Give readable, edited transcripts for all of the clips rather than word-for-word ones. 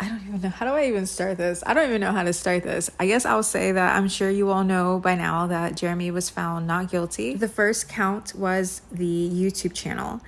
I don't even know. How do I even start this? I don't even know how to start this. I guess I'll say that I'm sure you all know by now that Jeremy was found not guilty. The first count was the YouTube channel,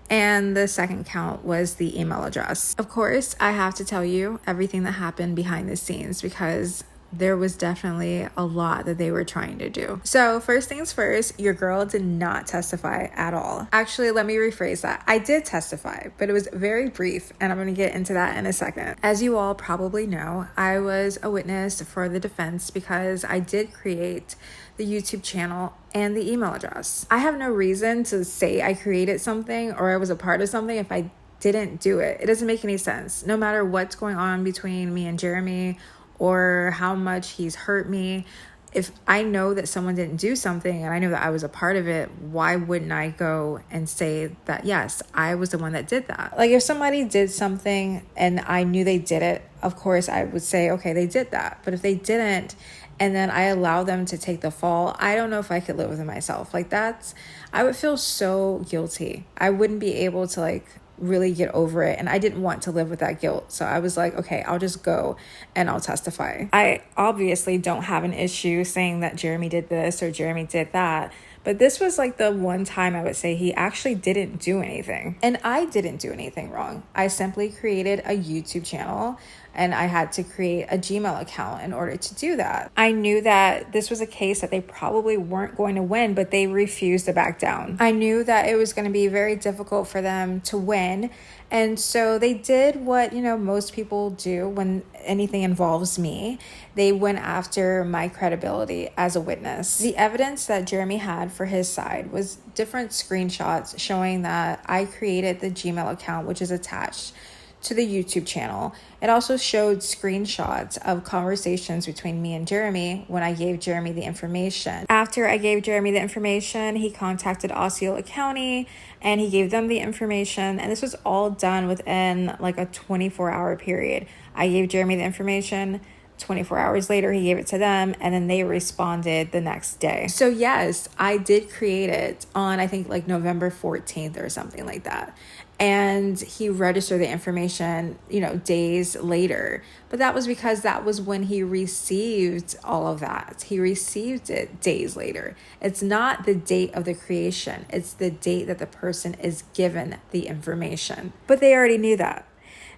and the second count was the email address. Of course, I have to tell you everything that happened behind the scenes because there was definitely a lot that they were trying to do. So first things first, your girl did not testify at all. Actually, let me rephrase that. I did testify, but it was very brief, and I'm going to get into that in a second. As you all probably know, I was a witness for the defense because I did create the YouTube channel and the email address. I have no reason to say I created something or I was a part of something if I didn't do it. It doesn't make any sense. No matter what's going on between me and Jeremy or how much he's hurt me, if I know that someone didn't do something and I know that I was a part of it, why wouldn't I go and say that, yes, I was the one that did that? Like if somebody did something and I knew they did it, of course I would say, okay, they did that. But if they didn't, and then I allow them to take the fall, I don't know if I could live with it myself. Like I would feel so guilty. I wouldn't be able to really get over it, and I didn't want to live with that guilt. So I was like, okay, I'll just go and I'll testify. I obviously don't have an issue saying that Jeremy did this or Jeremy did that, but this was the one time I would say he actually didn't do anything, and I didn't do anything wrong. I simply created a YouTube channel and I had to create a Gmail account in order to do that. I knew that this was a case that they probably weren't going to win, but they refused to back down. I knew that it was going to be very difficult for them to win. And so they did what, most people do when anything involves me. They went after my credibility as a witness. The evidence that Jeremy had for his side was different screenshots showing that I created the Gmail account, which is attached to the YouTube channel. It also showed screenshots of conversations between me and Jeremy when I gave Jeremy the information. After I gave Jeremy the information, he contacted Osceola County and he gave them the information. And this was all done within a 24-hour period. I gave Jeremy the information. 24 hours later, he gave it to them, and then they responded the next day. So yes, I did create it on, I think November 14th or something like that. And he registered the information, days later. But that was because that was when he received all of that. He received it days later. It's not the date of the creation. It's the date that the person is given the information. But they already knew that.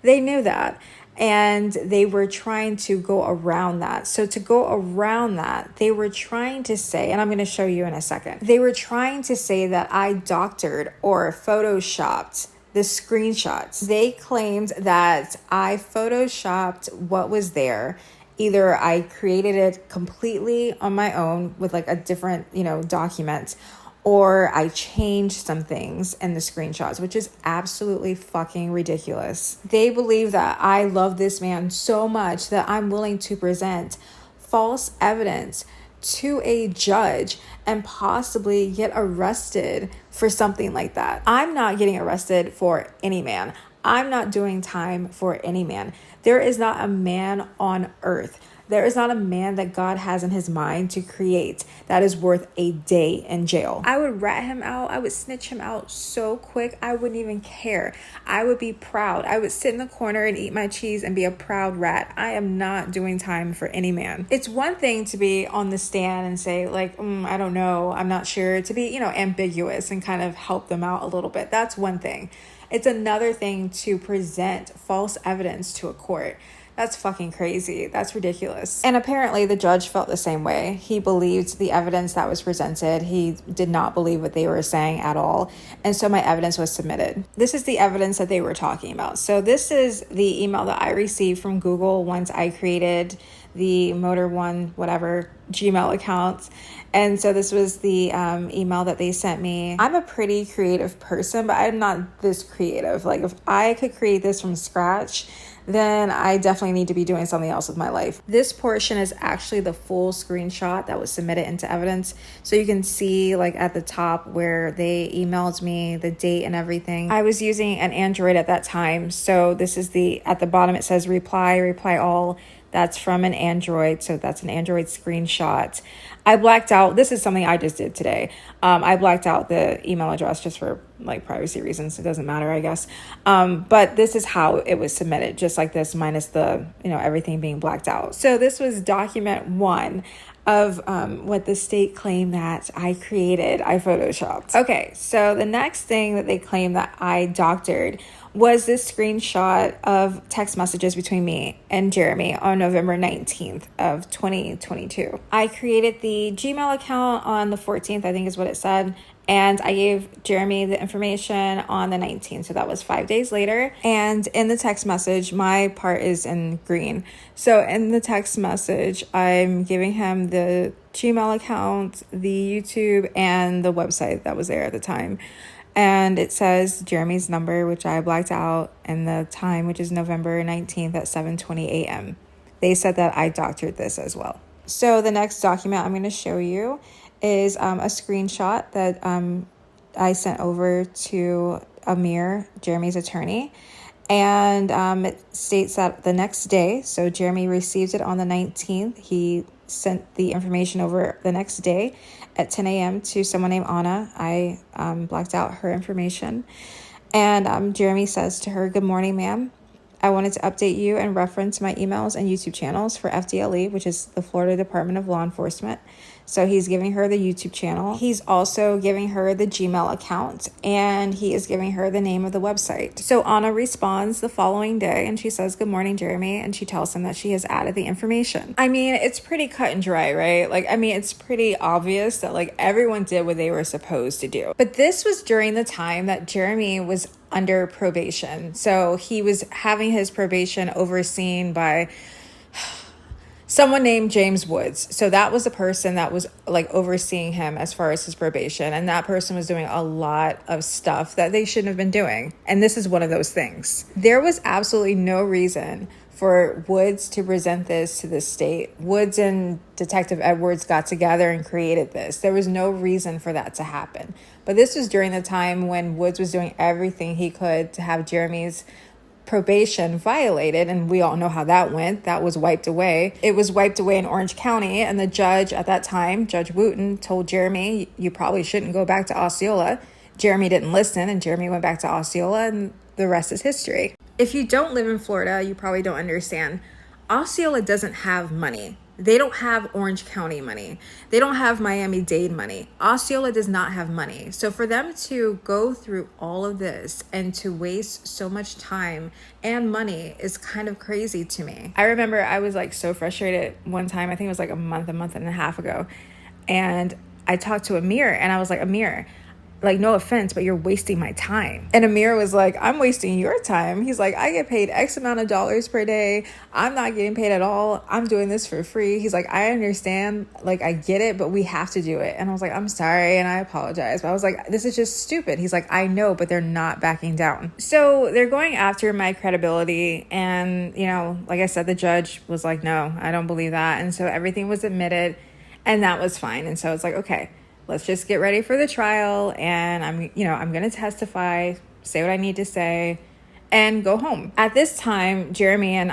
They knew that. And they were trying to go around that. So to go around that, they were trying to say, and I'm going to show you in a second, they were trying to say that I doctored or photoshopped the screenshots. They claimed that I photoshopped what was there. Either I created it completely on my own with a different, document, or I changed some things in the screenshots, which is absolutely fucking ridiculous. They believe that I love this man so much that I'm willing to present false evidence to a judge and possibly get arrested for something like that. I'm not getting arrested for any man. I'm not doing time for any man. There is not a man on earth. There is not a man that God has in his mind to create that is worth a day in jail. I would rat him out. I would snitch him out so quick. I wouldn't even care. I would be proud. I would sit in the corner and eat my cheese and be a proud rat. I am not doing time for any man. It's one thing to be on the stand and say I don't know. I'm not sure. To be, ambiguous and kind of help them out a little bit. That's one thing. It's another thing to present false evidence to a court. That's fucking crazy. That's ridiculous. And apparently the judge felt the same way. He believed the evidence that was presented. He did not believe what they were saying at all. And so my evidence was submitted. This is the evidence that they were talking about. So this is the email that I received from Google once I created the Motor One, whatever, Gmail account. And so this was the email that they sent me. I'm a pretty creative person, but I'm not this creative. If I could create this from scratch, then I definitely need to be doing something else with my life. This portion is actually the full screenshot that was submitted into evidence. So you can see at the top where they emailed me the date and everything. I was using an Android at that time. So this is at the bottom it says reply all. That's from an Android. So that's an Android screenshot. I blacked out. This is something I just did today. I blacked out the email address just for like privacy reasons. It doesn't matter, I guess. But this is how it was submitted, just like this, minus the, everything being blacked out. So this was document 1 of what the state claimed that I created, I photoshopped. Okay, so the next thing that they claimed that I doctored was this screenshot of text messages between me and Jeremy on November 19th of 2022. I created the Gmail account on the 14th, I think is what it said. And I gave Jeremy the information on the 19th. So that was 5 days later. And in the text message, my part is in green. So in the text message, I'm giving him the Gmail account, the YouTube, and the website that was there at the time. And it says Jeremy's number, which I blacked out, and the time, which is November 19th at 7:20 a.m. They said that I doctored this as well. So the next document I'm going to show you is a screenshot that I sent over to Amir, Jeremy's attorney. And it states that the next day, so Jeremy received it on the 19th. He sent the information over the next day at 10 a.m. to someone named Anna. I blacked out her information. And Jeremy says to her, "Good morning, ma'am. I wanted to update you and reference my emails and YouTube channels for FDLE, which is the Florida Department of Law Enforcement." So he's giving her the YouTube channel. He's also giving her the Gmail account, and he is giving her the name of the website. So Anna responds the following day, and she says, "Good morning, Jeremy." And she tells him that she has added the information. I mean, it's pretty cut and dry, right? It's pretty obvious that everyone did what they were supposed to do. But this was during the time that Jeremy was under probation. So he was having his probation overseen by someone named James Woods. So that was the person that was overseeing him as far as his probation. And that person was doing a lot of stuff that they shouldn't have been doing. And this is one of those things. There was absolutely no reason for Woods to present this to the state. Woods and Detective Edwards got together and created this. There was no reason for that to happen. But this was during the time when Woods was doing everything he could to have Jeremy's probation violated, and we all know how that went. That was wiped away. It was wiped away in Orange County, and the judge at that time, Judge Wooten, told Jeremy, "You probably shouldn't go back to Osceola." Jeremy didn't listen, and Jeremy went back to Osceola, and the rest is history. If you don't live in Florida, you probably don't understand. Osceola doesn't have money. They don't have Orange County money. They don't have Miami-Dade money. Osceola does not have money. So for them to go through all of this and to waste so much time and money is kind of crazy to me. I remember I was so frustrated one time. I think it was a month and a half ago. And I talked to Amir, and I was like, "Amir, no offense, but you're wasting my time." And Amir was like, "I'm wasting your time." He's like, "I get paid X amount of dollars per day. I'm not getting paid at all. I'm doing this for free." He's like, "I understand. I get it, but we have to do it." And I was like, "I'm sorry." And I apologize. But I was like, "This is just stupid." He's like, "I know, but they're not backing down." So they're going after my credibility. And, like I said, the judge was like, "No, I don't believe that." And so everything was admitted, and that was fine. And so it's like, okay, let's just get ready for the trial, and I'm going to testify, say what I need to say, and go home. At this time, Jeremy and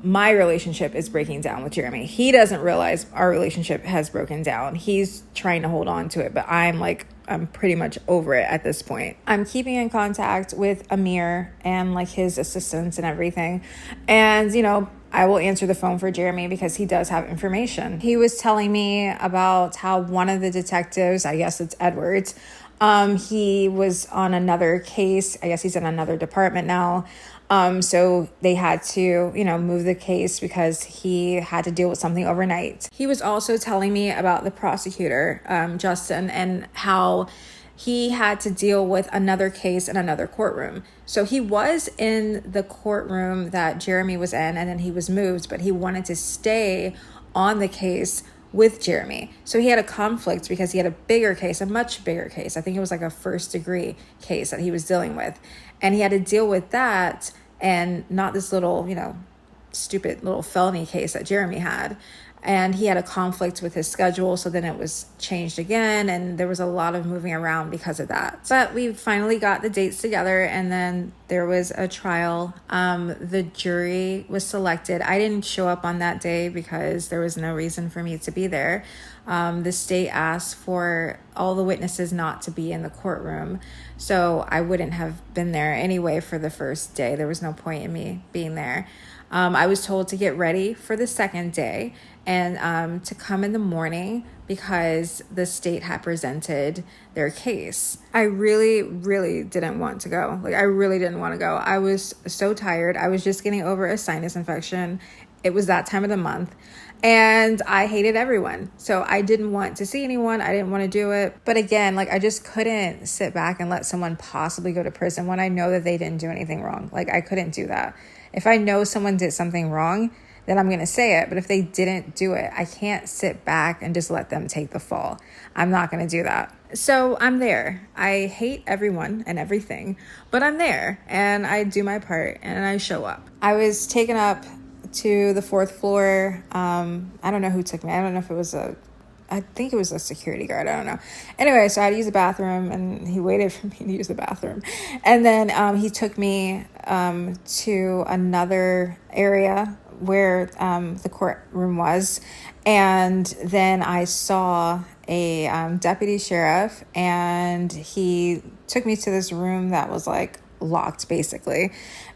my relationship is breaking down with Jeremy. He doesn't realize our relationship has broken down. He's trying to hold on to it, but I'm pretty much over it at this point. I'm keeping in contact with Amir and his assistants and everything. And, I will answer the phone for Jeremy because he does have information. He was telling me about how one of the detectives, I guess it's Edwards, he was on another case. I guess he's in another department now. So they had to, move the case because he had to deal with something overnight. He was also telling me about the prosecutor, Justin, and how he had to deal with another case in another courtroom. So he was in the courtroom that Jeremy was in, and then he was moved, but he wanted to stay on the case with Jeremy. So he had a conflict because he had a bigger case, a much bigger case. I think it was a first degree case that he was dealing with. And he had to deal with that and not this little, stupid little felony case that Jeremy had. And he had a conflict with his schedule, so then it was changed again, and there was a lot of moving around because of that. But we finally got the dates together, and then there was a trial. The jury was selected. I didn't show up on that day because there was no reason for me to be there. The state asked for all the witnesses not to be in the courtroom, so I wouldn't have been there anyway for the first day. There was no point in me being there. I was told to get ready for the second day and to come in the morning because the state had presented their case. I really, really didn't want to go. I really didn't want to go. I was so tired. I was just getting over a sinus infection. It was that time of the month. And I hated everyone. So I didn't want to see anyone. I didn't want to do it. But again, I just couldn't sit back and let someone possibly go to prison when I know that they didn't do anything wrong. I couldn't do that. If I know someone did something wrong, then I'm going to say it. But if they didn't do it, I can't sit back and just let them take the fall. I'm not going to do that. So I'm there. I hate everyone and everything, but I'm there and I do my part and I show up. I was taken up to the 4th floor. I don't know who took me. I don't know if it was I think it was a security guard. I don't know. Anyway, so I had to use the bathroom and he waited for me to use the bathroom. And then he took me to another area where the courtroom was. And then I saw a deputy sheriff and he took me to this room that was locked basically.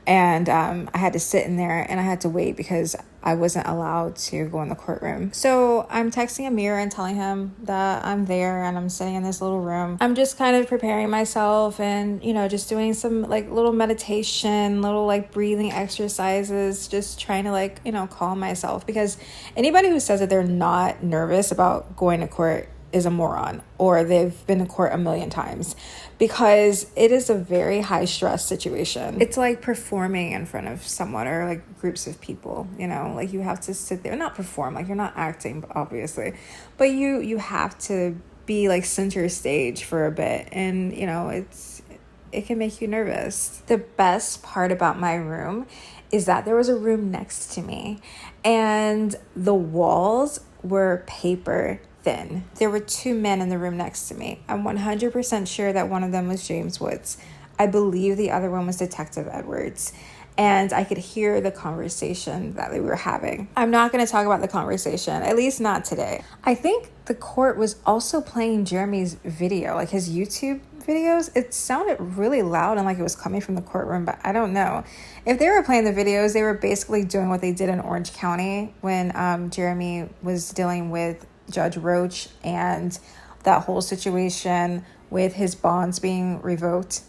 And I had to sit in there and I had to wait because I wasn't allowed to go in the courtroom. So I'm texting Amir and telling him that I'm there and I'm sitting in this little room. I'm just kind of preparing myself and, just doing some little meditation, little breathing exercises, just trying to calm myself, because anybody who says that they're not nervous about going to court is a moron, or they've been to court a million times, because it is a very high stress situation. It's like performing in front of someone or groups of people, you have to sit there, not perform, you're not acting obviously, but you have to be center stage for a bit, and it can make you nervous. The best part about my room is that there was a room next to me and the walls were paper thin. There were 2 men in the room next to me. I'm 100% sure that one of them was James Woods. I believe the other one was Detective Edwards. And I could hear the conversation that they were having. I'm not going to talk about the conversation, at least not today. I think the court was also playing Jeremy's video, his YouTube videos. It sounded really loud and it was coming from the courtroom, but I don't know. If they were playing the videos, they were basically doing what they did in Orange County when Jeremy was dealing with Judge Roach and that whole situation with his bonds being revoked,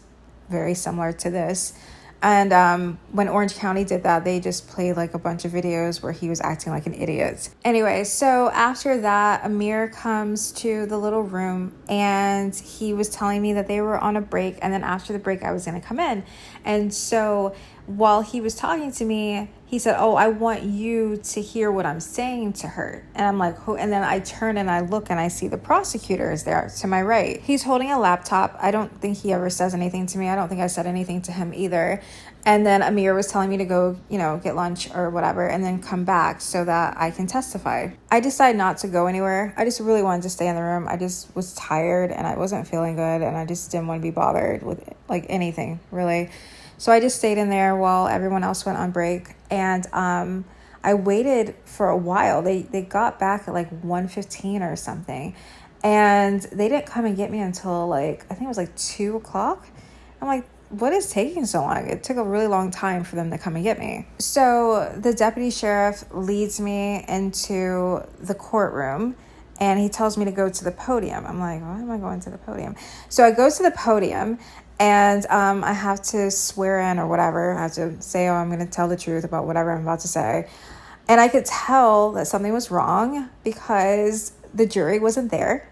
very similar to this. And when Orange County did that, they just played a bunch of videos where he was acting like an idiot. Anyway, so after that, Amir comes to the little room and he was telling me that they were on a break, and then after the break I was going to come in. And so while he was talking to me, he said, "Oh, I want you to hear what I'm saying to her." And I'm like, "Who?" And then I turn and I look and I see the prosecutor is there to my right. He's holding a laptop. I don't think he ever says anything to me. I don't think I said anything to him either. And then Amir was telling me to go, get lunch or whatever, and then come back so that I can testify. I decided not to go anywhere. I just really wanted to stay in the room. I just was tired and I wasn't feeling good, and I just didn't want to be bothered with anything really. So I just stayed in there while everyone else went on break. And I waited for a while. They got back at 1:15 or something. And they didn't come and get me until I think it was 2 o'clock. I'm like, what is taking so long? It took a really long time for them to come and get me. So the deputy sheriff leads me into the courtroom and he tells me to go to the podium. I'm like, why am I going to the podium? So I go to the podium and I have to swear in or whatever. I have to say, I'm going to tell the truth about whatever I'm about to say. And I could tell that something was wrong because the jury wasn't there.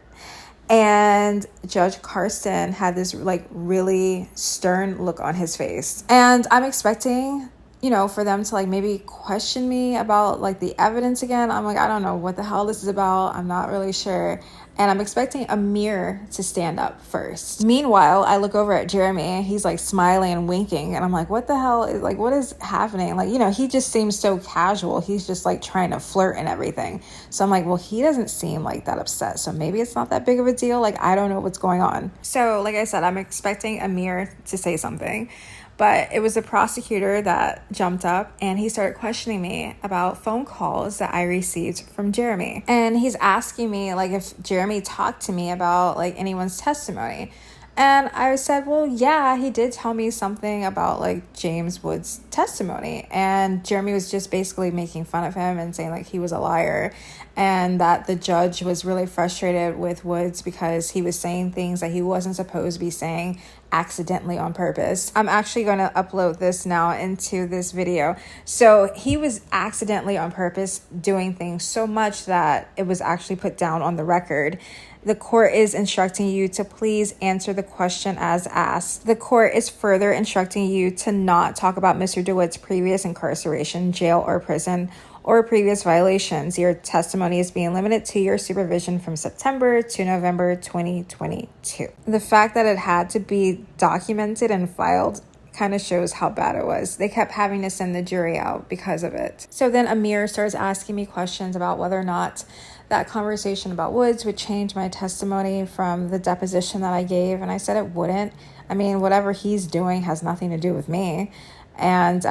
And Judge Karsten had this really stern look on his face. And I'm expecting you know, for them to like maybe question me about like the evidence again. I'm like, I don't know what the hell this is about. I'm not really sure. And I'm expecting Amir to stand up first. Meanwhile, I look over at Jeremy. He's like smiling and winking. And I'm like, what the hell is like, what is happening? Like, you know, he just seems so casual. He's just like trying to flirt and everything. So I'm like, well, he doesn't seem like that upset. So maybe it's not that big of a deal. Like, I don't know what's going on. So like I said, I'm expecting Amir to say something. But it was the prosecutor that jumped up and he started questioning me about phone calls that I received from Jeremy. And he's asking me like if Jeremy talked to me about like anyone's testimony. And I said, well, yeah, he did tell me something about like James Wood's testimony. And Jeremy was just basically making fun of him and saying like he was a liar. And that the judge was really frustrated with Woods because he was saying things that he wasn't supposed to be saying accidentally on purpose. I'm actually going to upload this now into this video. So he was accidentally on purpose doing things so much that it was actually put down on the record. The court is instructing you to please answer the question as asked. The court is further instructing you to not talk about Mr. Dewitte's previous incarceration, jail, or prison, or previous violations. Your testimony is being limited to your supervision from September to November 2022. The fact that it had to be documented and filed kind of shows how bad it was. They kept having to send the jury out because of it. So then Amir starts asking me questions about whether or not that conversation about Woods would change my testimony from the deposition that I gave. And I said it wouldn't. I mean, whatever he's doing has nothing to do with me. And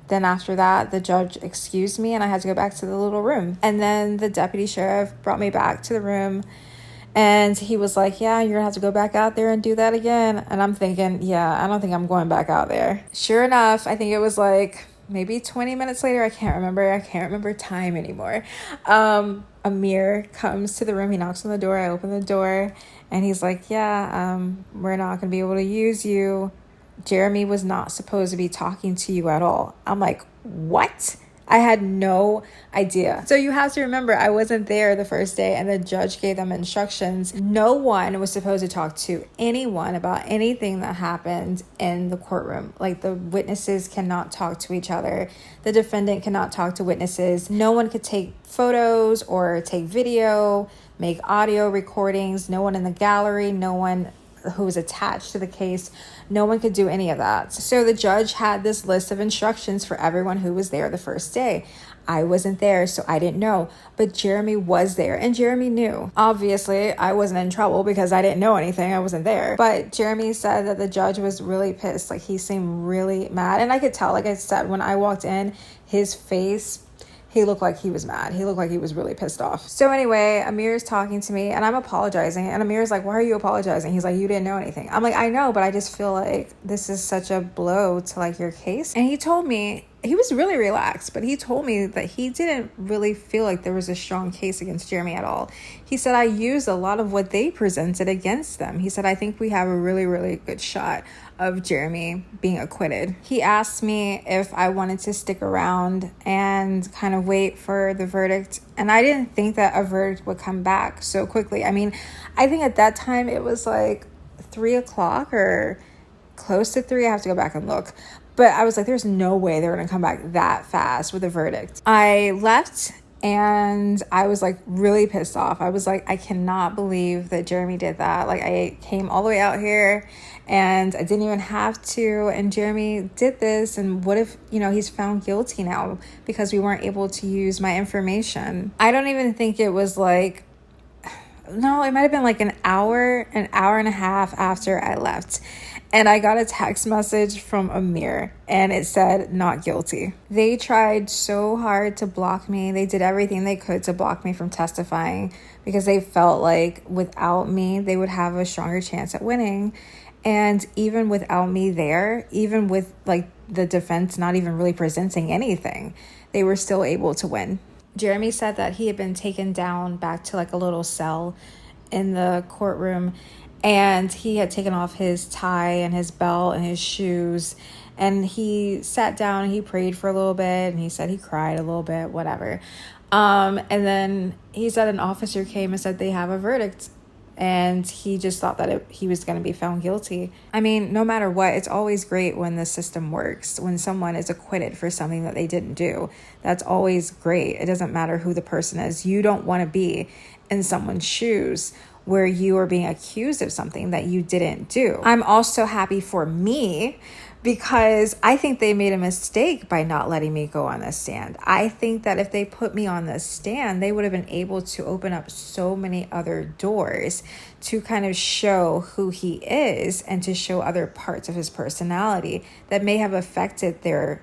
then after that, the judge excused me and I had to go back to the little room. And then the deputy sheriff brought me back to the room and he was like, yeah, you're gonna have to go back out there and do that again. And I'm thinking, yeah, I don't think I'm going back out there. Sure enough, I think it was like maybe 20 minutes later. I can't remember time anymore. Amir comes to the room. He knocks on the door. I open the door and he's like, yeah, we're not gonna be able to use you. Jeremy was not supposed to be talking to you at all. I'm like, what? I had no idea. So you have to remember, I wasn't there the first day and the judge gave them instructions. No one was supposed to talk to anyone about anything that happened in the courtroom. Like the witnesses cannot talk to each other. The defendant cannot talk to witnesses. No one could take photos or take video, make audio recordings. No one in the gallery, no one who was attached to the case, no one could do any of that. So the judge had this list of instructions for everyone who was there the first day. I wasn't there, so I didn't know, but Jeremy was there and Jeremy knew. Obviously, I wasn't in trouble because I didn't know anything. I wasn't there. But Jeremy said that the judge was really pissed. Like he seemed really mad. And I could tell, like I said, when I walked in, his face, he looked like he was mad. He looked like he was really pissed off. So anyway, Amir's talking to me and I'm apologizing. And Amir's like, why are you apologizing? He's like, you didn't know anything. I'm like, I know, but I just feel like this is such a blow to like your case. And he told me, he was really relaxed, but he told me that he didn't really feel like there was a strong case against Jeremy at all. He said, I used a lot of what they presented against them. He said, I think we have a really, really good shot of Jeremy being acquitted. He asked me if I wanted to stick around and kind of wait for the verdict. And I didn't think that a verdict would come back so quickly. I mean, I think at that time it was like 3:00 or close to 3. I have to go back and look. But I was like, there's no way they're going to come back that fast with a verdict. I left and I was like really pissed off. I was like, I cannot believe that Jeremy did that. Like I came all the way out here and I didn't even have to. And Jeremy did this. And what if, you know, he's found guilty now because we weren't able to use my information? I don't even think it was like, no, it might have been like an hour and a half after I left. And I got a text message from Amir and it said not guilty. They tried so hard to block me. They did everything they could to block me from testifying because they felt like without me, they would have a stronger chance at winning. And even without me there, even with like the defense not even really presenting anything, they were still able to win. Jeremy said that he had been taken down back to like a little cell in the courtroom. And he had taken off his tie and his belt and his shoes. And he sat down and he prayed for a little bit. And he said he cried a little bit, whatever. And then he said an officer came and said they have a verdict. and he just thought that he was going to be found guilty. I mean, no matter what, it's always great when the system works, when someone is acquitted for something that they didn't do. That's always great. It doesn't matter who the person is. You don't want to be in someone's shoes where you are being accused of something that you didn't do. I'm also happy for me because I think they made a mistake by not letting me go on the stand. I think that if they put me on the stand, they would have been able to open up so many other doors to kind of show who he is and to show other parts of his personality that may have affected their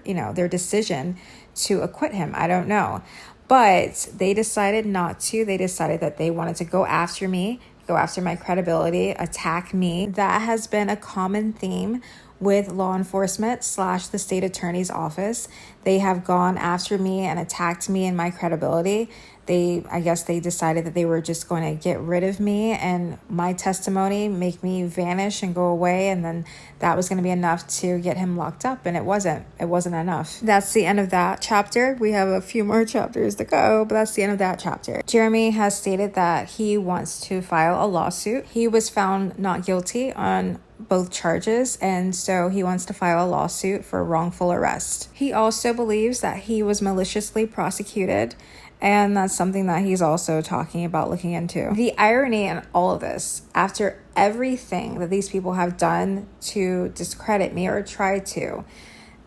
decision to acquit him. I don't know. But they decided not to. They decided that they wanted to go after me, go after my credibility, attack me. That has been a common theme with law enforcement / the state attorney's office. They have gone after me and attacked me and my credibility. I guess they decided that they were just going to get rid of me and my testimony, make me vanish and go away. And then that was going to be enough to get him locked up. And it wasn't enough. That's the end of that chapter. We have a few more chapters to go, but that's the end of that chapter. Jeremy has stated that he wants to file a lawsuit. He was found not guilty on both charges, and so he wants to file a lawsuit for wrongful arrest. He also believes that he was maliciously prosecuted, and that's something that he's also talking about looking into. The irony in all of this, after everything that these people have done to discredit me or try to,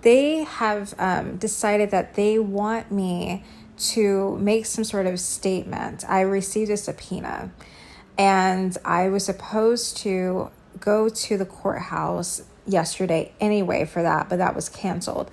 they have decided that they want me to make some sort of statement. I received a subpoena, and I was supposed to go to the courthouse yesterday anyway for that, but that was canceled.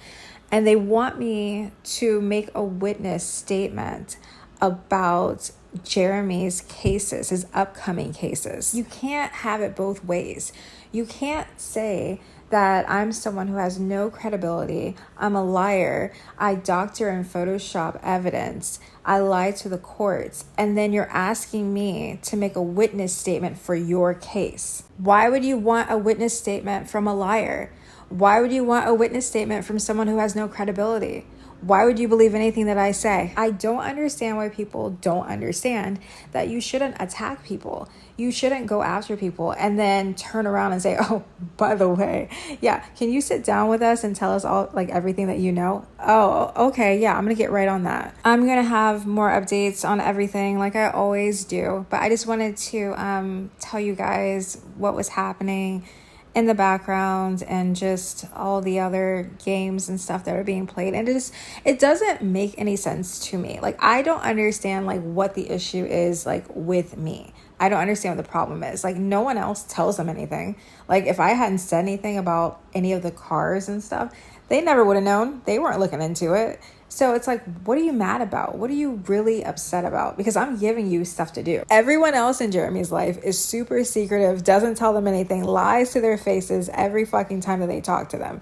And they want me to make a witness statement about Jeremy's cases, his upcoming cases. You can't have it both ways. You can't say that I'm someone who has no credibility, I'm a liar, I doctor and Photoshop evidence, I lie to the courts, and then you're asking me to make a witness statement for your case. Why would you want a witness statement from a liar? Why would you want a witness statement from someone who has no credibility? Why would you believe anything that I say? I don't understand why people don't understand that you shouldn't attack people. You shouldn't go after people and then turn around and say, oh, by the way, yeah, can you sit down with us and tell us all, like, everything that you know? Oh, okay, yeah, I'm going to get right on that. I'm going to have more updates on everything like I always do, but I just wanted to tell you guys what was happening in the background and just all the other games and stuff that are being played. And it doesn't make any sense to me. Like, I don't understand like what the issue is like with me. I don't understand what the problem is. Like, no one else tells them anything. Like, if I hadn't said anything about any of the cars and stuff, they never would have known. They weren't looking into it. So it's like, what are you mad about? What are you really upset about? Because I'm giving you stuff to do. Everyone else in Jeremy's life is super secretive, doesn't tell them anything, lies to their faces every fucking time that they talk to them.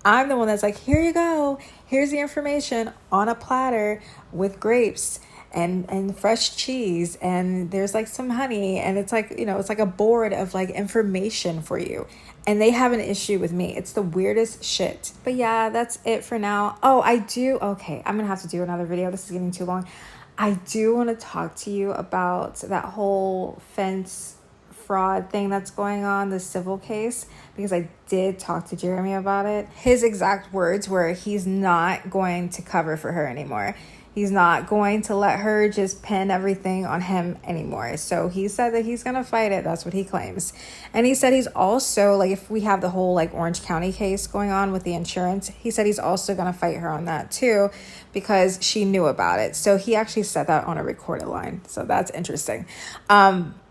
I'm the one that's like, here you go. Here's the information on a platter with grapes and fresh cheese, and there's like some honey, and it's like, you know, it's like a board of like information for you. And they have an issue with me. It's the weirdest shit. But yeah, that's it for now. Oh, okay, I'm gonna have to do another video. This is getting too long. I do want to talk to you about that whole fence fraud thing that's going on, the civil case, because I did talk to Jeremy about it. His exact words were he's not going to cover for her anymore. He's not going to let her just pin everything on him anymore. So he said that he's going to fight it. That's what he claims. And he said he's also, like, if we have the whole, like, Orange County case going on with the insurance, he said he's also going to fight her on that, too, because she knew about it. So he actually said that on a recorded line. So that's interesting.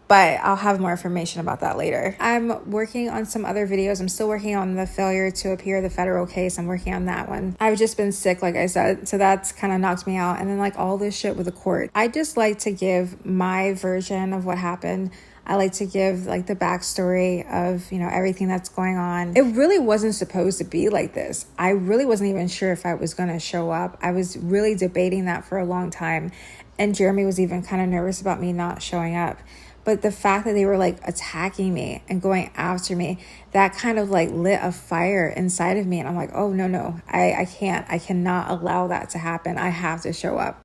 But I'll have more information about that later. I'm working on some other videos. I'm still working on the failure to appear, the federal case. I'm working on that one. I've just been sick, like I said, so that's kind of knocked me out. And then like all this shit with the court. I just like to give my version of what happened. I like to give like the backstory of, you know, everything that's going on. It really wasn't supposed to be like this. I really wasn't even sure if I was going to show up. I was really debating that for a long time. And Jeremy was even kind of nervous about me not showing up. But the fact that they were like attacking me and going after me, that kind of like lit a fire inside of me. And I'm like, oh, no, I cannot allow that to happen. I have to show up.